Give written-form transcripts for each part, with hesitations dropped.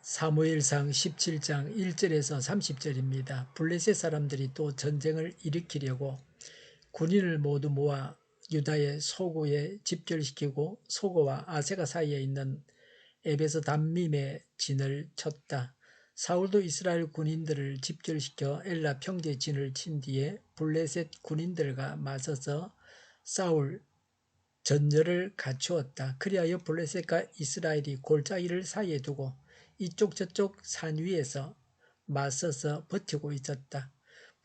사무엘상 17장 1절에서 30절입니다. 블레셋 사람들이 또 전쟁을 일으키려고 군인을 모두 모아 유다의 소고에 집결시키고 소고와 아세가 사이에 있는 에베스 담밈에 진을 쳤다. 사울도 이스라엘 군인들을 집결시켜 엘라 평지에 진을 친 뒤에 블레셋 군인들과 맞서서 싸울 전열을 갖추었다. 그리하여 블레셋과 이스라엘이 골짜기를 사이에 두고 이쪽 저쪽 산 위에서 맞서서 버티고 있었다.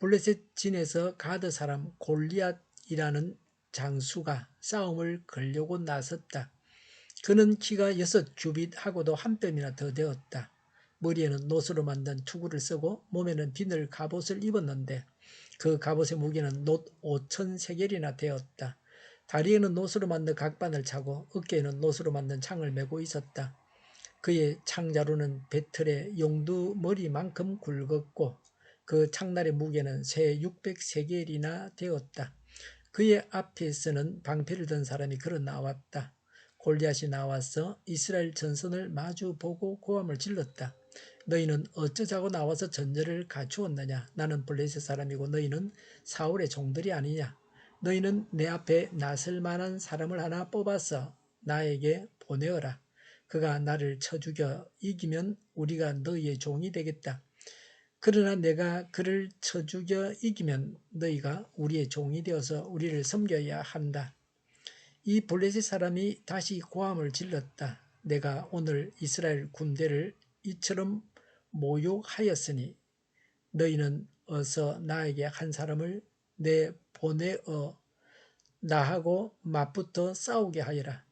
블레셋 진에서 가드 사람 골리앗이라는 장수가 싸움을 걸려고 나섰다. 그는 키가 6규빗하고도 한 뼘이나 더 되었다. 머리에는 노스로 만든 투구를 쓰고 몸에는 비늘 갑옷을 입었는데 그 갑옷의 무게는 놋 5,000세겔이나 되었다. 다리에는 노스로 만든 각반을 차고 어깨에는 노스로 만든 창을 메고 있었다. 그의 창자루는 배틀의 용두 머리만큼 굵었고 그 창날의 무게는 새 600세겔이나 되었다. 그의 앞에서는 방패를 든 사람이 걸어 나왔다. 골리앗이 나와서 이스라엘 전선을 마주 보고 고함을 질렀다. 너희는 어쩌자고 나와서 전열을 갖추었느냐? 나는 블레셋 사람이고 너희는 사울의 종들이 아니냐? 너희는 내 앞에 나설 만한 사람을 하나 뽑아서 나에게 보내어라. 그가 나를 쳐 죽여 이기면 우리가 너희의 종이 되겠다. 그러나 내가 그를 쳐 죽여 이기면 너희가 우리의 종이 되어서 우리를 섬겨야 한다. 이 블레셋 사람이 다시 고함을 질렀다. 내가 오늘 이스라엘 군대를 이처럼 모욕하였으니 너희는 어서 나에게 한 사람을 내보내어 나하고 맞붙어 싸우게 하여라.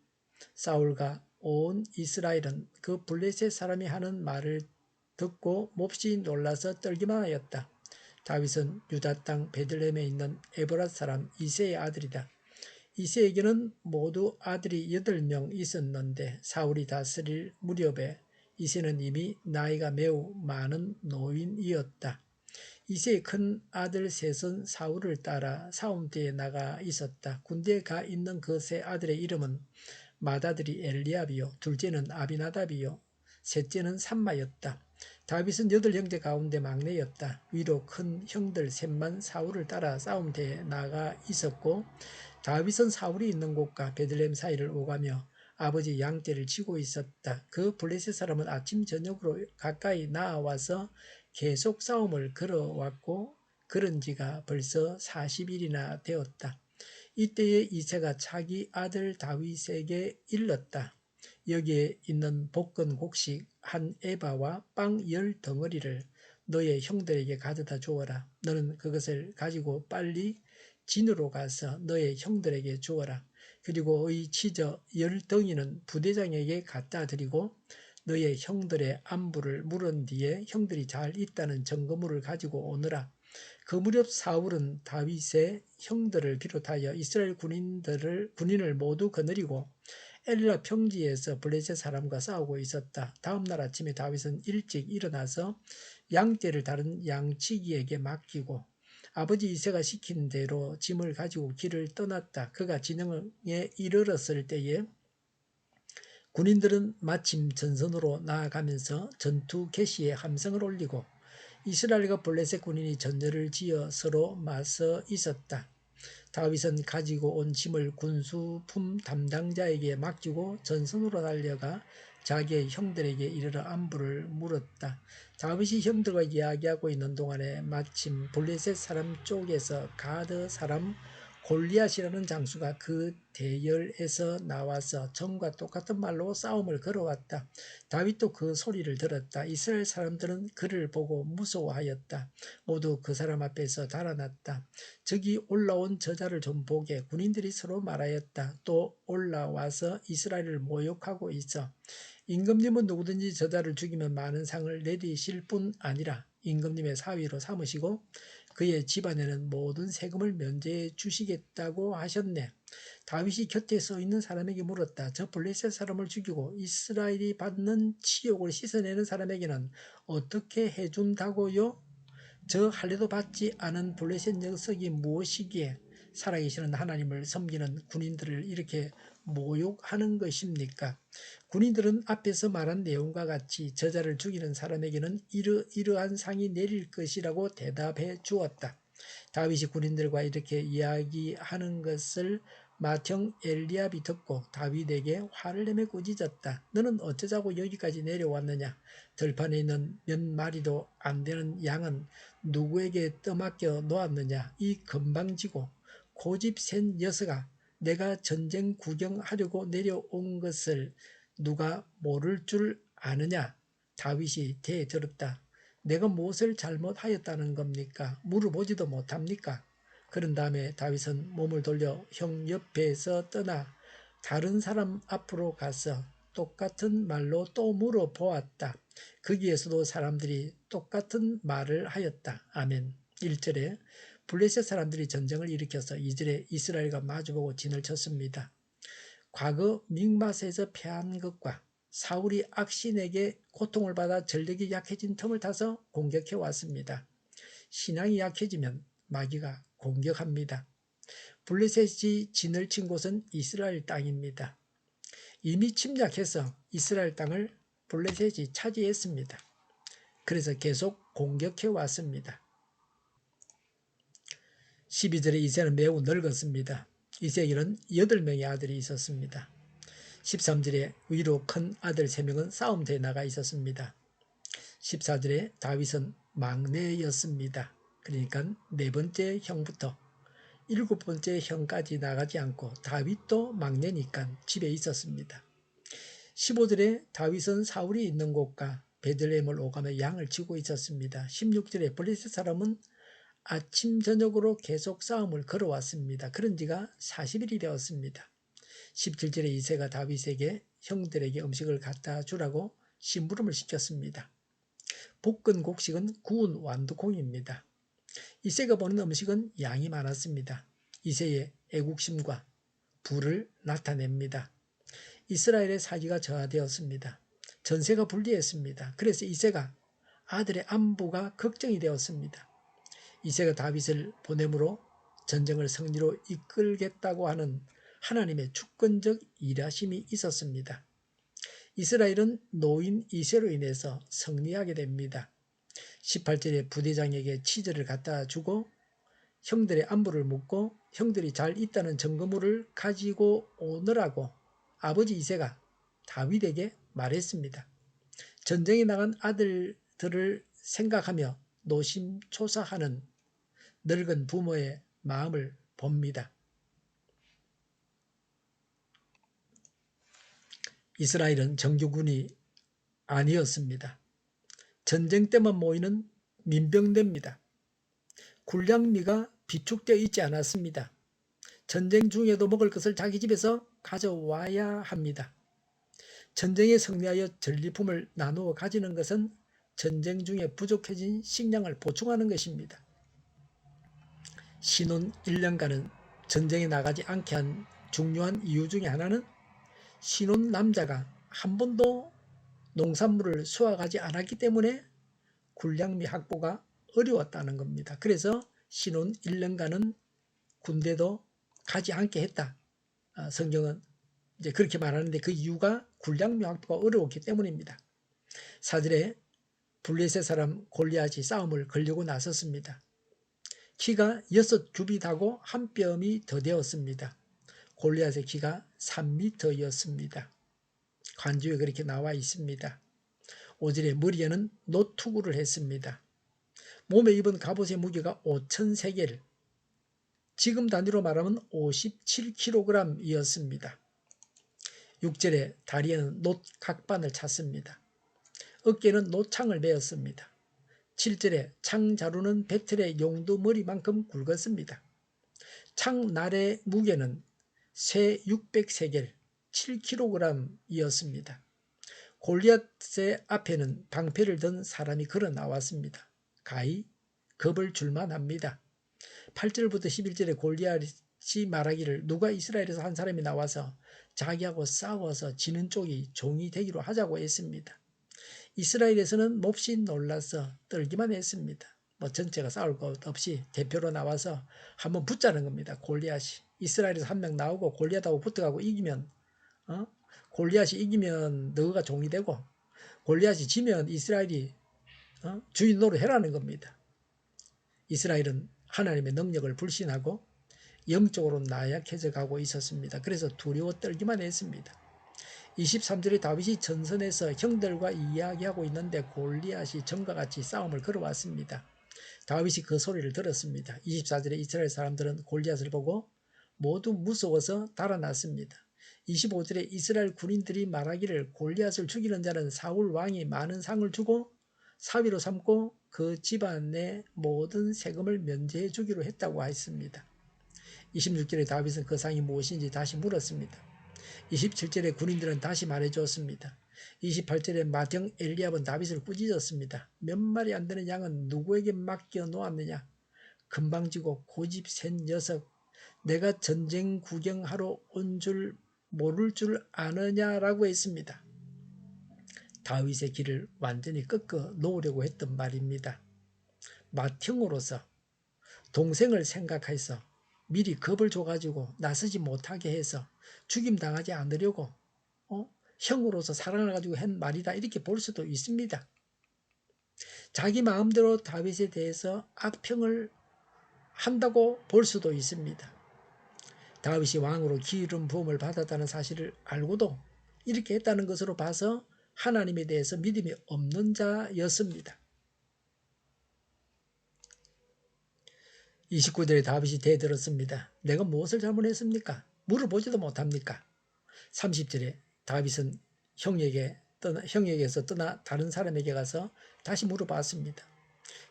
사울과 온 이스라엘은 그 블레셋 사람이 하는 말을 듣고 몹시 놀라서 떨기만 하였다. 다윗은 유다 땅 베들레헴에 있는 에브랏 사람 이새의 아들이다. 이새에게는 모두 아들이 8명 있었는데 사울이 다스릴 무렵에 이새는 이미 나이가 매우 많은 노인이었다. 이새의 큰 아들 셋은 사울을 따라 싸움터에 나가 있었다. 군대에 가 있는 그 세 아들의 이름은 맏아들이 엘리압이요 둘째는 아비나답이요 셋째는 삼마였다. 다윗은 8형제 가운데 막내였다. 위로 큰 형들 셋만 사울을 따라 싸움터에 나가 있었고 다윗은 사울이 있는 곳과 베들레헴 사이를 오가며 아버지 양떼를 치고 있었다. 그 블레셋 사람은 아침 저녁으로 가까이 나와서 계속 싸움을 걸어왔고 그런 지가 벌써 40일이나 되었다. 이때에 이새가 자기 아들 다윗에게 일렀다. 여기에 있는 볶은 곡식 한 에바와 빵 10덩어리를 너의 형들에게 가져다 주어라. 너는 그것을 가지고 빨리 진으로 가서 너의 형들에게 주어라. 그리고 의 치저 10덩이는 부대장에게 갖다 드리고 너의 형들의 안부를 물은 뒤에 형들이 잘 있다는 증거물을 가지고 오너라. 그 무렵 사울은 다윗의 형들을 비롯하여 이스라엘 군인을 모두 거느리고 엘라 평지에서 블레셋 사람과 싸우고 있었다. 다음 날 아침에 다윗은 일찍 일어나서 양떼를 다른 양치기에게 맡기고 아버지 이새가 시킨 대로 짐을 가지고 길을 떠났다. 그가 진영에 이르렀을 때에 군인들은 마침 전선으로 나아가면서 전투 개시에 함성을 올리고 이스라엘과 블레셋 군인이 전열을 지어 서로 맞서 있었다. 다윗은 가지고 온 짐을 군수품 담당자에게 맡기고 전선으로 달려가 자기의 형들에게 이르러 안부를 물었다. 다윗이 형들과 이야기하고 있는 동안에 마침 블레셋 사람 쪽에서 가드 사람 골리앗이라는 장수가 그 대열에서 나와서 전과 똑같은 말로 싸움을 걸어왔다. 다윗도 그 소리를 들었다. 이스라엘 사람들은 그를 보고 무서워하였다. 모두 그 사람 앞에서 달아났다. 저기 올라온 저자를 좀 보게. 군인들이 서로 말하였다. 또 올라와서 이스라엘을 모욕하고 있어. 임금님은 누구든지 저자를 죽이면 많은 상을 내리실 뿐 아니라 임금님의 사위로 삼으시고 그의 집안에는 모든 세금을 면제해 주시겠다고 하셨네. 다윗이 곁에 서 있는 사람에게 물었다. 저 블레셋 사람을 죽이고 이스라엘이 받는 치욕을 씻어내는 사람에게는 어떻게 해준다고요? 저 할례도 받지 않은 블레셋 녀석이 무엇이기에 살아계시는 하나님을 섬기는 군인들을 이렇게 모욕하는 것입니까? 군인들은 앞에서 말한 내용과 같이 저자를 죽이는 사람에게는 이러이러한 상이 내릴 것이라고 대답해 주었다. 다윗이 군인들과 이렇게 이야기하는 것을 맏형 엘리압이 듣고 다윗에게 화를 내며 꾸짖었다. 너는 어쩌자고 여기까지 내려왔느냐? 들판에 있는 몇 마리도 안 되는 양은 누구에게 떠맡겨 놓았느냐? 이 건방지고 고집 센 녀석아, 내가 전쟁 구경하려고 내려온 것을 누가 모를 줄 아느냐? 다윗이 대들었다. 내가 무엇을 잘못하였다는 겁니까? 물어보지도 못합니까? 그런 다음에 다윗은 몸을 돌려 형 옆에서 떠나 다른 사람 앞으로 가서 똑같은 말로 또 물어보았다. 거기에서도 사람들이 똑같은 말을 하였다. 아멘. 1절에 블레셋 사람들이 전쟁을 일으켜서 2절에 이스라엘과 마주보고 진을 쳤습니다. 과거 믹마스에서 패한 것과 사울이 악신에게 고통을 받아 전력이 약해진 틈을 타서 공격해 왔습니다. 신앙이 약해지면 마귀가 공격합니다. 블레셋이 진을 친 곳은 이스라엘 땅입니다. 이미 침략해서 이스라엘 땅을 블레셋이 차지했습니다. 그래서 계속 공격해 왔습니다. 12절에 이새는 매우 늙었습니다. 이새에게는 8명의 아들이 있었습니다. 13절에 위로 큰 아들 3명은 싸움터에 나가 있었습니다. 14절에 다윗은 막내였습니다. 그러니까 4번째 형부터 7번째 형까지 나가지 않고 다윗도 막내니까 집에 있었습니다. 15절에 다윗은 사울이 있는 곳과 베들레헴을 오가며 양을 치고 있었습니다. 16절에 블레셋 사람은 아침 저녁으로 계속 싸움을 걸어왔습니다. 그런 지가 40일이 되었습니다. 17절에 이새가 다윗에게 형들에게 음식을 갖다 주라고 심부름을 시켰습니다. 볶은 곡식은 구운 완두콩입니다. 이새가 보는 음식은 양이 많았습니다. 이새의 애국심과 부를 나타냅니다. 이스라엘의 사기가 저하되었습니다. 전세가 불리했습니다. 그래서 이새가 아들의 안부가 걱정이 되었습니다. 이새가 다윗을 보냄으로 전쟁을 승리로 이끌겠다고 하는 하나님의 주권적 일하심이 있었습니다. 이스라엘은 노인 이새로 인해서 승리하게 됩니다. 18절에 부대장에게 치즈를 갖다 주고 형들의 안부를 묻고 형들이 잘 있다는 증거물을 가지고 오느라고 아버지 이새가 다윗에게 말했습니다. 전쟁에 나간 아들들을 생각하며 노심초사하는 늙은 부모의 마음을 봅니다. 이스라엘은 정규군이 아니었습니다. 전쟁 때만 모이는 민병대입니다. 군량미가 비축되어 있지 않았습니다. 전쟁 중에도 먹을 것을 자기 집에서 가져와야 합니다. 전쟁에 승리하여 전리품을 나누어 가지는 것은 전쟁 중에 부족해진 식량을 보충하는 것입니다. 신혼 1년간은 전쟁에 나가지 않게 한 중요한 이유 중에 하나는 신혼 남자가 한 번도 농산물을 수확하지 않았기 때문에 군량미 확보가 어려웠다는 겁니다. 그래서 신혼 1년간은 군대도 가지 않게 했다. 성경은 이제 그렇게 말하는데 그 이유가 군량미 확보가 어려웠기 때문입니다. 4절에 블레셋 사람 골리앗이 싸움을 걸려고 나섰습니다. 키가 6규빗하고 한 뼘이 더 되었습니다. 골리앗의 키가 3m였습니다. 관주에 그렇게 나와 있습니다. 5절에 머리에는 노투구를 했습니다. 몸에 입은 갑옷의 무게가 5,000세겔, 지금 단위로 말하면 57kg이었습니다. 6절에 다리에는 놋 각반을 찼습니다. 어깨에는 노창을 메었습니다. 7절에 창자루는 배틀의 용두머리만큼 굵었습니다. 창날의 무게는 쇠 600세겔, 7kg이었습니다. 골리앗의 앞에는 방패를 든 사람이 걸어 나왔습니다. 가히 겁을 줄만 합니다. 8절부터 11절에 골리앗이 말하기를 누가 이스라엘에서 한 사람이 나와서 자기하고 싸워서 지는 쪽이 종이 되기로 하자고 했습니다. 이스라엘에서는 몹시 놀라서 떨기만 했습니다. 전체가 싸울 것 없이 대표로 나와서 한번 붙자는 겁니다. 골리앗이 이스라엘에서 한 명 나오고 골리앗하고 붙어가고 이기면 어? 골리앗이 이기면 너가 종이 되고 골리앗이 지면 이스라엘이 주인 노릇해라는 겁니다. 이스라엘은 하나님의 능력을 불신하고 영적으로 나약해져 가고 있었습니다. 그래서 두려워 떨기만 했습니다. 23절에 다윗이 전선에서 형들과 이야기하고 있는데 골리앗이 전과 같이 싸움을 걸어왔습니다. 다윗이 그 소리를 들었습니다. 24절에 이스라엘 사람들은 골리앗을 보고 모두 무서워서 달아났습니다. 25절에 이스라엘 군인들이 말하기를 골리앗을 죽이는 자는 사울 왕이 많은 상을 주고 사위로 삼고 그 집안의 모든 세금을 면제해 주기로 했다고 했습니다. 26절에 다윗은 그 상이 무엇인지 다시 물었습니다. 27절에 군인들은 다시 말해주었습니다. 28절에 맏형 엘리압은 다윗을 꾸짖었습니다. 몇 마리 안 되는 양은 누구에게 맡겨 놓았느냐? 금방지고 고집 센 녀석, 내가 전쟁 구경하러 온 줄 모를 줄 아느냐라고 했습니다. 다윗의 길을 완전히 꺾어 놓으려고 했던 말입니다. 맏형으로서 동생을 생각해서 미리 겁을 줘가지고 나서지 못하게 해서 죽임당하지 않으려고 형으로서 사랑을 가지고 한 말이다 이렇게 볼 수도 있습니다. 자기 마음대로 다윗에 대해서 악평을 한다고 볼 수도 있습니다. 다윗이 왕으로 기름 부음을 받았다는 사실을 알고도 이렇게 했다는 것으로 봐서 하나님에 대해서 믿음이 없는 자였습니다. 29절에 다윗이 대들었습니다. 내가 무엇을 잘못했습니까? 물어보지도 못합니까? 30절에 다윗은 형에게서 떠나 다른 사람에게 가서 다시 물어봤습니다.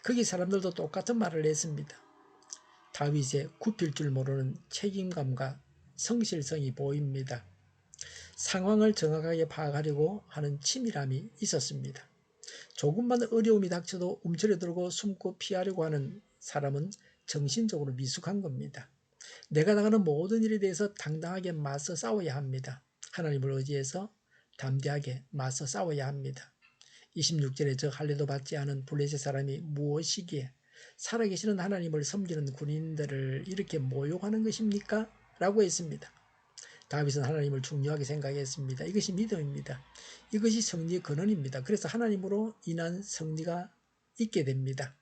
거기 사람들도 똑같은 말을 했습니다. 다윗의 굽힐 줄 모르는 책임감과 성실성이 보입니다. 상황을 정확하게 파악하려고 하는 치밀함이 있었습니다. 조금만 어려움이 닥쳐도 움츠러들고 숨고 피하려고 하는 사람은 정신적으로 미숙한 겁니다. 내가 나가는 모든 일에 대해서 당당하게 맞서 싸워야 합니다. 하나님을 의지해서 담대하게 맞서 싸워야 합니다. 26절에 저 할례도 받지 않은 블레셋 사람이 무엇이기에 살아계시는 하나님을 섬기는 군인들을 이렇게 모욕하는 것입니까? 라고 했습니다. 다윗은 하나님을 중요하게 생각했습니다. 이것이 믿음입니다. 이것이 승리의 근원입니다. 그래서 하나님으로 인한 승리가 있게 됩니다.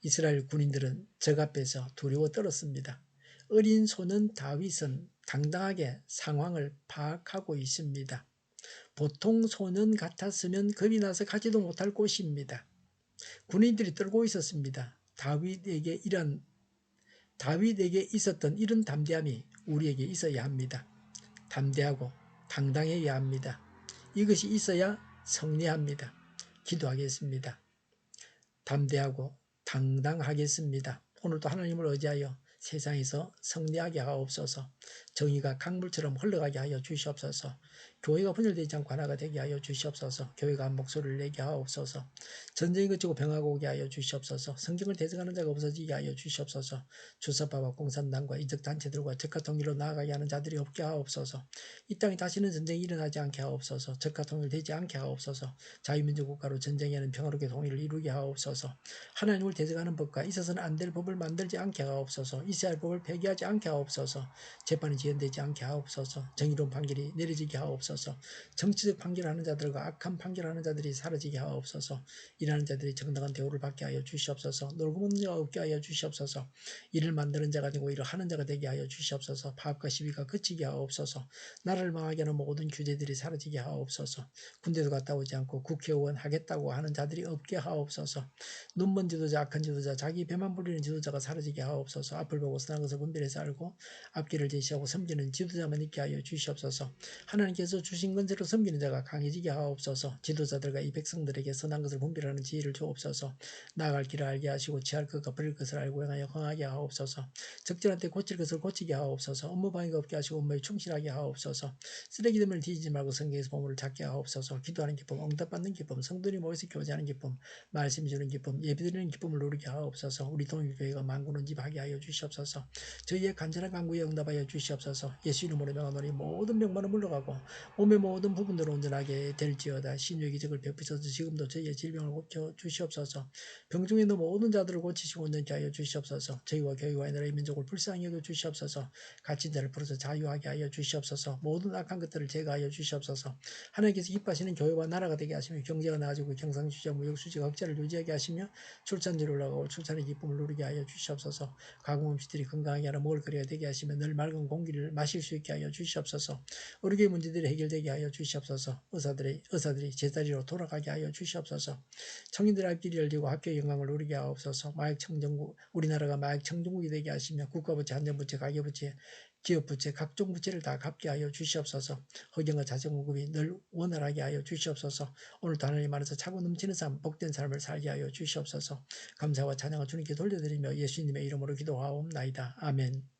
이스라엘 군인들은 적 앞에서 두려워 떨었습니다. 어린 소년 다윗은 당당하게 상황을 파악하고 있습니다. 보통 소년 같았으면 겁이 나서 가지도 못할 곳입니다. 군인들이 떨고 있었습니다. 다윗에게 있었던 이런 담대함이 우리에게 있어야 합니다. 담대하고 당당해야 합니다. 이것이 있어야 승리합니다. 기도하겠습니다. 담대하고 당당하겠습니다. 오늘도 하나님을 의지하여 세상에서 승리하게 하옵소서. 정의가 강물처럼 흘러가게 하여 주시옵소서. 교회가 분열되지 않고 하나가 되게 하여 주시옵소서. 교회가 한 목소리를 내게 하옵소서. 전쟁이 그치고 평화가 오게 하여 주시옵소서. 성경을 대적하는 자가 없어지게 하여 주시옵소서. 주사파와 공산당과 이적단체들과 적화 통일로 나아가게 하는 자들이 없게 하옵소서. 이 땅에 다시는 전쟁이 일어나지 않게 하옵소서. 적화 통일되지 않게 하옵소서. 자유민주 국가로 전쟁이 하는 평화롭게 통일을 이루게 하옵소서. 하나님을 대적하는 법과 있어서는 안 될 법을 만들지 않게 하옵소서. 있어야 할 법을 폐기하지 않게 하옵소서. 재판이 지연되지 않게 하옵소서. 정의로운 판결이 내려지게 하옵소서. 정치적 판결하는 자들과 악한 판결하는 자들이 사라지게 하옵소서. 일하는 자들이 정당한 대우를 받게 하여 주시옵소서. 놀고 먹는 자가 없게 하여 주시옵소서. 일을 만드는 자가 아니고 일을 하는 자가 되게 하여 주시옵소서. 파업과 시비가 그치게 하옵소서. 나라를 망하게 하는 모든 규제들이 사라지게 하옵소서. 군대도 갔다 오지 않고 국회의원 하겠다고 하는 자들이 없게 하옵소서. 눈먼 지도자, 악한 지도자, 자기 배만 불리는 지도자가 사라지게 하옵소서. 앞을 보고 선한 것을 분별해서 알고 앞길을 제시하고 섬기는 지도자만 있게 하여 주시옵소서. 하나님께서 주신 건세로 섬기는 자가 강해지게 하옵소서. 지도자들과 이 백성들에게 선한 것을 분별하는 지혜를 주옵소서. 나아갈 길을 알게 하시고 취할 것과 버릴 것을 알고 행하여 흥하게 하옵소서. 적절한 때 고칠 것을 고치게 하옵소서. 업무 방해가 없게 하시고 업무에 충실하게 하옵소서. 쓰레기됨을 뒤지지 말고 성경에서 보물을 찾게 하옵소서. 기도하는 기쁨, 응답받는 기쁨, 성도들이 모여서 교제하는 기쁨, 말씀 주는 기쁨, 예배드리는 기쁨을 누리게 하옵소서. 우리 동일교회가 만군은 집하게 하여 주시옵소서. 저희의 간절한 간구에 응답하여 주시옵소서. 주시옵소서. 예수 이름으로 명하노니 모든 병만은 물러가고 몸의 모든 부분들을 온전하게 될지어다. 신유의 기적을 베푸셔서 지금도 저희의 질병을 고쳐 주시옵소서. 병중에 있는 모든 자들을 고치시고 온전케 하여 주시옵소서. 저희와 교회와 나라의 민족을 불쌍히 여겨 주시옵소서. 갇힌 자를 풀어서 자유하게 하여 주시옵소서. 모든 악한 것들을 제거하여 주시옵소서. 하나님께서 기뻐하시는 교회와 나라가 되게 하시며 경제가 나아지고 경상수지와 무역수지가 흑자를 유지하게 하시며 출산율이 올라가고 출산의 기쁨을 누리게 하여 주시옵소서. 가공음식들이 건강하게 하라 먹을 거리가 되게 하시며 늘 맑은 공기를 마실 수 있게 하여 주시옵소서. 의료의 문제들이 해결되게 하여 주시옵소서. 의사들이 제자리로 돌아가게 하여 주시옵소서. 청년들의 앞길이 열리고 학교의 영광을 누리게 하옵소서. 마약 청정국 우리나라가 마약 청정국이 되게 하시며 국가부채, 한정부채, 가계부채, 기업부채, 각종 부채를 다 갚게 하여 주시옵소서. 허경과 자생공급이 늘 원활하게 하여 주시옵소서. 오늘도 하나님 안에서 차고 넘치는 삶, 복된 삶을 살게 하여 주시옵소서. 감사와 찬양을 주님께 돌려드리며 예수님의 이름으로 기도하옵나이다. 아멘.